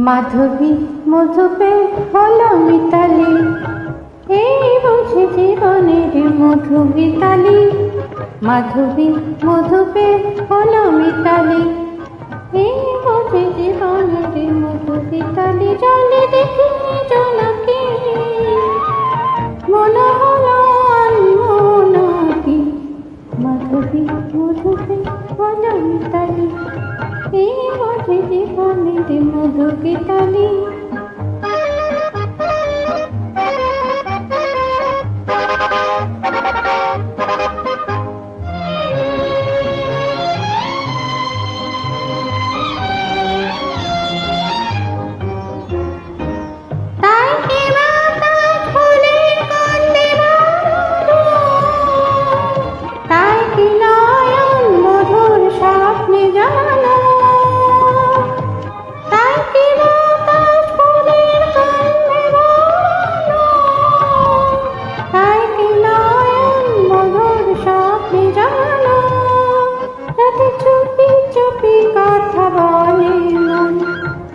মাধবী মধুপে হলো মিতালি, এই বুঝি জীবনের মধু গীতালি। মাধবী মধুপে হলো মিতালি, এই বুঝি জীবনের মধু গীতালি। জলে দেখি জোনাকি, মনে হলো আনমনাকি। মাধবী মধুপে হলো মিতালি, এই বুঝি জীবনের মধু গীতালি।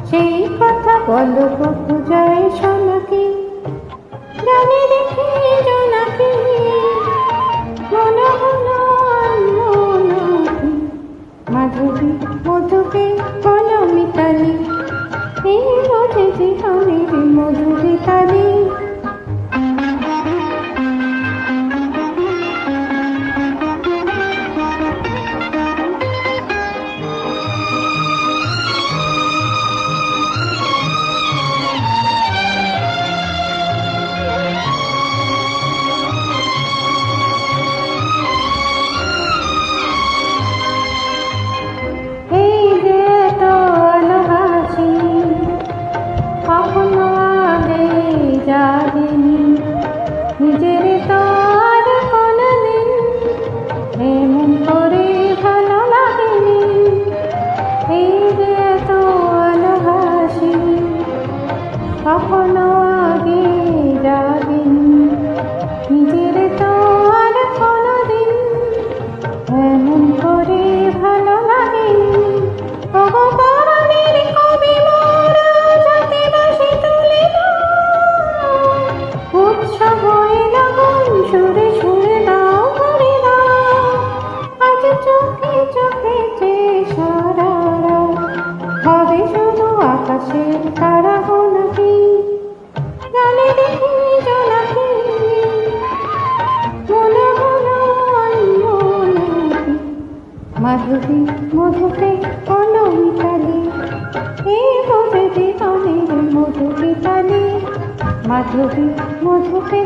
সেই কথা বলো কবু যায় শোনাকি, জানি দেখি জোনাকি, মনে হলো আনমনাকি। মাধবী মধুপে হলো মিতালি, এই বোঝে জীবনের মধু গীতালি। নিজের তো আর কোনদিন এমন করে ভালো লাগেনি, এই যে তো আলহাসি কখনো আগে যাবেনি। নিজের তো আর কোনদিন এমন করে ভালো লাগেনি। ভগবানের কবি মোরা যাতে বাসি তুলিল, উৎসব সুরে সুরে দাও করে দাও, আজ চোখে চোখে যে সারা হবে শুধু আকাশের তারা গোনাকি। জানে দেখি জোনাকি, মনে হলো আনমনাকি। মাধবী মধুপে হলো মিতালি, এই বোঝে জীবনের মধু গীতালি। মাধবী মধুপে